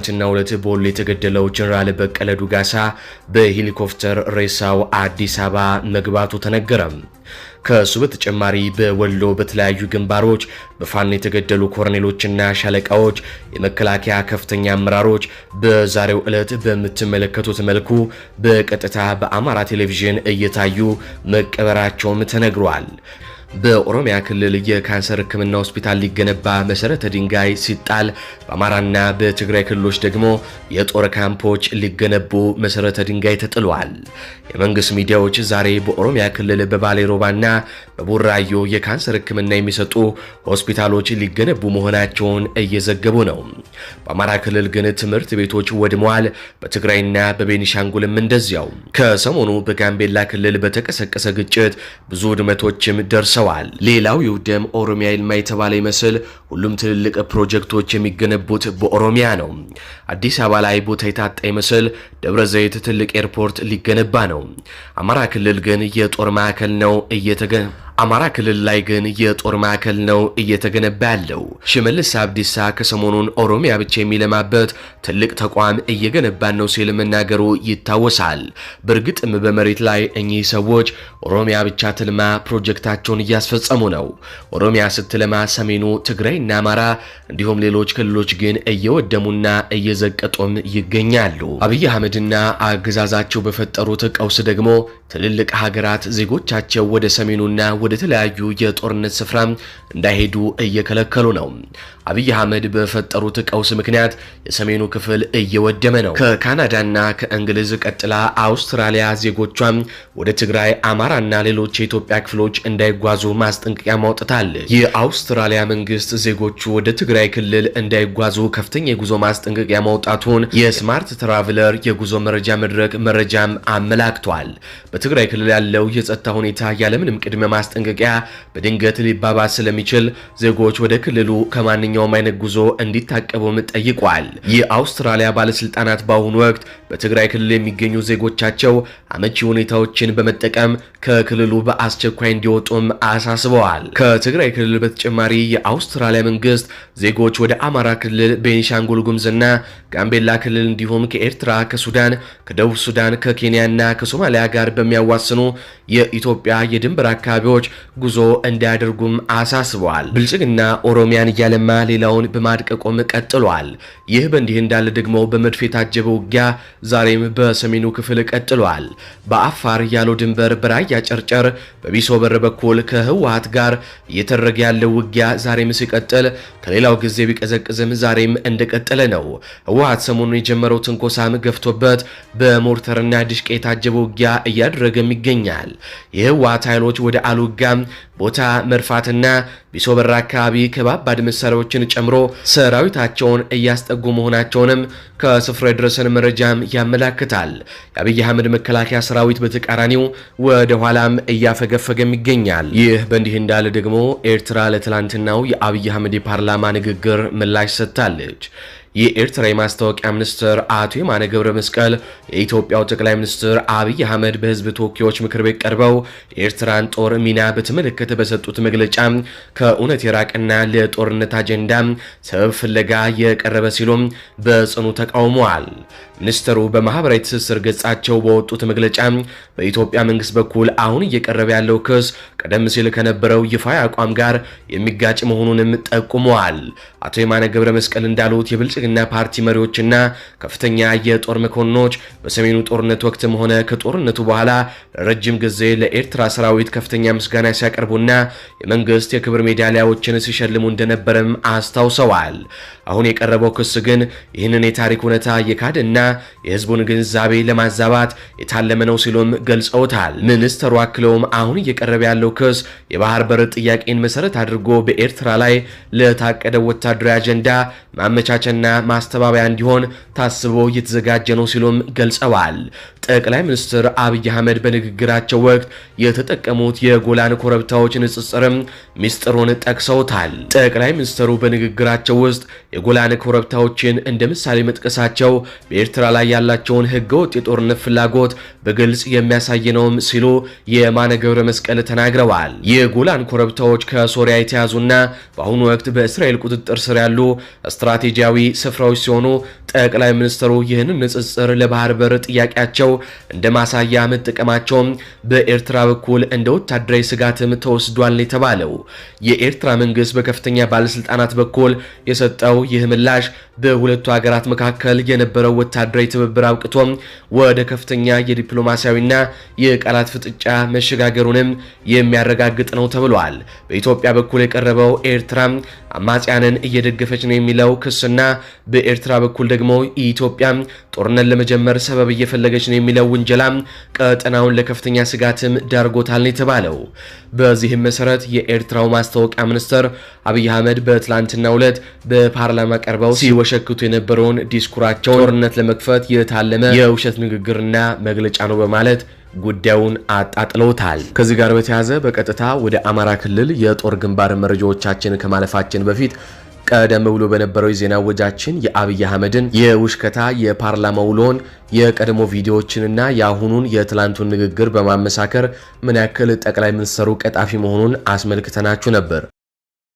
ትናንትናው ዕለት በወሎ የተገደለው ጀነራል በቀለ ዱጋሳ በሄሊኮፕተር ሬሳው አዲስ አበባ መግባቱ ተነገረ። ከሱ በተጨማሪ በወሎ በተለያዩ ግንባሮች በፋኖ የተገደሉ ኮሎኔሎችና ሻለቃዎች የመከላከያ ከፍተኛ አመራሮች በዛሬው ዕለት በምትመለከቱት መልኩ በቀጥታ በአማራ ቴሌቪዥን እየታዩ መቀበራቸውም ተነግሯል። በኦሮሚያ ክልል የካንሰር ሕክምና ሆስፒታል ሊገነባ መሰረተ ድንጋይ ሲጣል በአማራና በትግራይ ክልሎች ደግሞ የጦር ካምፖች ሊገነቡ መሰረተ ድንጋይ ተጥሏል። የመንግስት ሚዲያዎች ዛሬ በኦሮሚያ ክልል በባሌ ሮባና በቡራዮ የካንሰር ሕክምና የሚሰጡ ሆስፒታሎች ሊገነቡ መሆናቸውን እየዘገቡ ነው። በአማራ ክልል ግን ትምህርት ቤቶች ወድመዋል። በትግራይና በቤኒሻንጉልም እንደዚያው። ከሰሞኑ በጋምቤላ ክልል በተቀሰቀሰ ግጭት ብዙ ውድመቶችም ደርሰዋል። ሌላው ይውደም ኦሮሚያ ይልማ የተባለ ይመስል ሁሉም ትልልቅ ፕሮጀክቶች የሚገነቡት በኦሮሚያ ነው። አዲስ አበባ ላይ ቦታ የታጣ ይመስል ደብረ ዘይት ትልቅ ኤርፖርት ሊገነባ ነው። አማራ ክልል ግን የጦር ማዕከል ነው አማራ ክልል ላይ ግን የጦር ማዕከል ነው እየተገነባ ያለው። ሽመልስ አብዲሳ ከሰሞኑን ኦሮሚያ ብቻ የሚለማበት ትልቅ ተቋም እየገነባን ነው ሲል መናገሩ ይታወሳል። በእርግጥም በመሬት ላይ እኚህ ሰዎች ኦሮሚያ ብቻ ትልማ ፕሮጀክታቸውን እያስፈጸሙ ነው። ኦሮሚያ ስትለማ ሰሜኑ ትግራይና አማራ እንዲሁም ሌሎች ክልሎች ግን እየወደሙና እየዘቀጡም ይገኛሉ። አብይ አህመድና አገዛዛቸው በፈጠሩት ቀውስ ደግሞ ትልልቅ ሀገራት ዜጎቻቸው ወደ ሰሜኑና ወደ ተለያዩ የጦርነት ስፍራ እንዳይሄዱ እየከለከሉ ነው። አብይ አህመድ በፈጠሩት ቀውስ ምክንያት የሰሜኑ ክፍል እየወደመ ነው። ከካናዳና ከእንግሊዝ ቀጥላ አውስትራሊያ ዜጎቿም ወደ ትግራይ፣ አማራና ሌሎች የኢትዮጵያ ክፍሎች እንዳይጓዙ ማስጠንቀቂያ ማውጣታለች። የአውስትራሊያ መንግስት ዜጎቹ ወደ ትግራይ ክልል እንዳይጓዙ ከፍተኛ የጉዞ ማስጠንቀቂያ ማውጣቱን የስማርት ትራቨለር የጉዞ መረጃ መድረክ መረጃም አመላክቷል። በትግራይ ክልል ያለው የጸጥታ ሁኔታ ያለምንም ቅድመ ማስጠንቀቂያ በድንገት ሊባባስ ስለሚችል ዜጎች ወደ ክልሉ ከማንኛውም አይነት ጉዞ እንዲታቀቡም ጠይቋል። የአውስትራሊያ ባለስልጣናት በአሁኑ ወቅት በትግራይ ክልል የሚገኙ ዜጎቻቸው አመቺ ሁኔታዎችን በመጠቀም ከክልሉ በአስቸኳይ እንዲወጡም አሳስበዋል። ከትግራይ ክልል በተጨማሪ የአውስትራሊያ መንግስት ዜጎች ወደ አማራ ክልል፣ ቤኒሻንጉል ጉሙዝና ጋምቤላ ክልል እንዲሁም ከኤርትራ፣ ከሱዳን፣ ከደቡብ ሱዳን፣ ከኬንያና ከሶማሊያ ጋር በሚያዋስኑ የኢትዮጵያ የድንበር አካባቢዎች ጉዞ እንዳያደርጉም አሳስበዋል። ብልጽግና ኦሮሚያን እያለማ ሌላውን በማድቀቆም ቀጥሏል። ይህ በእንዲህ እንዳለ ደግሞ በመድፍ የታጀበ ውጊያ ዛሬም በሰሜኑ ክፍል ቀጥሏል። በአፋር ያለው ድንበር በራያ ጨርጨር በቢሶ በር በኩል ከህወሓት ጋር እየተደረገ ያለው ውጊያ ዛሬም ሲቀጥል ከሌላው ጊዜ ቢቀዘቅዝም ዛሬም እንደቀጠለ ነው። ህወሓት ሰሞኑን የጀመረው ትንኮሳም ገፍቶበት በሞርተርና ድሽቃ የታጀበ ውጊያ እያደረገም ይገኛል። የህወሓት ኃይሎች ወደ አልውጋም ቦታ መርፋትና ቢሶበር አካባቢ ከባባድ መሳሪያዎችን ጨምሮ ሰራዊታቸውን እያስጠጉ መሆናቸውንም ከስፍራ የደረሰን መረጃም ያመላክታል። የአብይ አህመድ መከላከያ ሰራዊት በተቃራኒው ወደ ኋላም እያፈገፈገም ይገኛል። ይህ በእንዲህ እንዳለ ደግሞ ኤርትራ ለትላንትናው የአብይ አህመድ የፓርላማ ንግግር ምላሽ ሰጥታለች። የኤርትራ የማስታወቂያ ሚኒስትር አቶ የማነ ገብረ መስቀል የኢትዮጵያው ጠቅላይ ሚኒስትር አብይ አህመድ በህዝብ ተወካዮች ምክር ቤት ቀርበው የኤርትራን ጦር ሚና በተመለከተ በሰጡት መግለጫ ከእውነት የራቀና ለጦርነት አጀንዳ ሰበብ ፍለጋ የቀረበ ሲሉም በጽኑ ተቃውመዋል። ሚኒስትሩ በማህበራዊ ትስስር ገጻቸው በወጡት መግለጫ በኢትዮጵያ መንግስት በኩል አሁን እየቀረበ ያለው ክስ ቀደም ሲል ከነበረው ይፋዊ አቋም ጋር የሚጋጭ መሆኑንም ጠቁመዋል። አቶ የማነ ገብረ መስቀል እንዳሉት የብልጽግና ፓርቲ መሪዎችና ከፍተኛ የጦር መኮንኖች በሰሜኑ ጦርነት ወቅትም ሆነ ከጦርነቱ በኋላ ለረጅም ጊዜ ለኤርትራ ሰራዊት ከፍተኛ ምስጋና ሲያቀርቡና የመንግስት የክብር ሜዳሊያዎችን ሲሸልሙ እንደነበረም አስታውሰዋል። አሁን የቀረበው ክስ ግን ይህንን የታሪክ እውነታ የካደና የህዝቡን ግንዛቤ ለማዛባት የታለመ ነው ሲሉም ገልጸውታል። ሚኒስተሩ አክለውም አሁን እየቀረበ ያለው ክስ የባህር በር ጥያቄን መሰረት አድርጎ በኤርትራ ላይ ለታቀደው ወታደራዊ አጀንዳ ማመቻቸና ማስተባበያ እንዲሆን ታስቦ እየተዘጋጀ ነው ሲሉም ገልጸዋል። ጠቅላይ ሚኒስትር አብይ አህመድ በንግግራቸው ወቅት የተጠቀሙት የጎላን ኮረብታዎች ንጽጽርም ሚስጥሩን ጠቅሰውታል። ጠቅላይ ሚኒስትሩ በንግግራቸው ውስጥ የጎላን ኮረብታዎችን እንደ ምሳሌ መጥቀሳቸው በኤርትራ ላይ ያላቸውን ህገወጥ የጦርነት ፍላጎት በግልጽ የሚያሳይ ነውም ሲሉ የማነ ገብረ መስቀል ተናግረዋል። የጎላን ኮረብታዎች ከሶሪያ የተያዙና በአሁኑ ወቅት በእስራኤል ቁጥጥር ስር ያሉ ስትራቴጂያዊ ስፍራዎች ሲሆኑ ጠቅላይ ሚኒስትሩ ይህንን ንጽጽር ለባህር በር ጥያቄያቸው እንደ ማሳያ መጠቀማቸው በኤርትራ በኩል እንደ ወታደራዊ ስጋትም ተወስዷል የተባለው የኤርትራ መንግስት በከፍተኛ ባለስልጣናት በኩል የሰጠው ይህ ምላሽ በሁለቱ ሀገራት መካከል የነበረው ወታደራዊ ትብብር አብቅቶ ወደ ከፍተኛ የዲፕሎማሲያዊና የቃላት ፍጥጫ መሸጋገሩንም የሚያረጋግጥ ነው ተብሏል። በኢትዮጵያ በኩል የቀረበው ኤርትራ አማጽያንን እየደገፈች ነው የሚለው ክስና በኤርትራ በኩል ደግሞ ኢትዮጵያ ጦርነት ለመጀመር ሰበብ እየፈለገች ነው የሚለው ውንጀላ ቀጠናውን ለከፍተኛ ስጋትም ዳርጎታል ነው የተባለው። በዚህም መሰረት የኤርትራው ማስታወቂያ ሚኒስትር አብይ አህመድ በትላንትናው ዕለት በፓርላማ ቀርበው ሲወሸክቱ የነበረውን ዲስኩራቸው ጦርነት ለመክፈት የታለመ የውሸት ንግግርና መግለጫ ነው በማለት ጉዳዩን አጣጥለውታል። ከዚህ ጋር በተያያዘ በቀጥታ ወደ አማራ ክልል የጦር ግንባር መረጃዎቻችን ከማለፋችን በፊት ቀደም ብሎ በነበረው የዜና ወጃችን የአብይ አህመድን የውሽከታ የፓርላማ ውሎን የቀደሞ ቪዲዮዎችንና የአሁኑን የትላንቱን ንግግር በማመሳከር ምን ያክል ጠቅላይ ሚኒስትሩ ቀጣፊ መሆኑን አስመልክተናችሁ ነበር።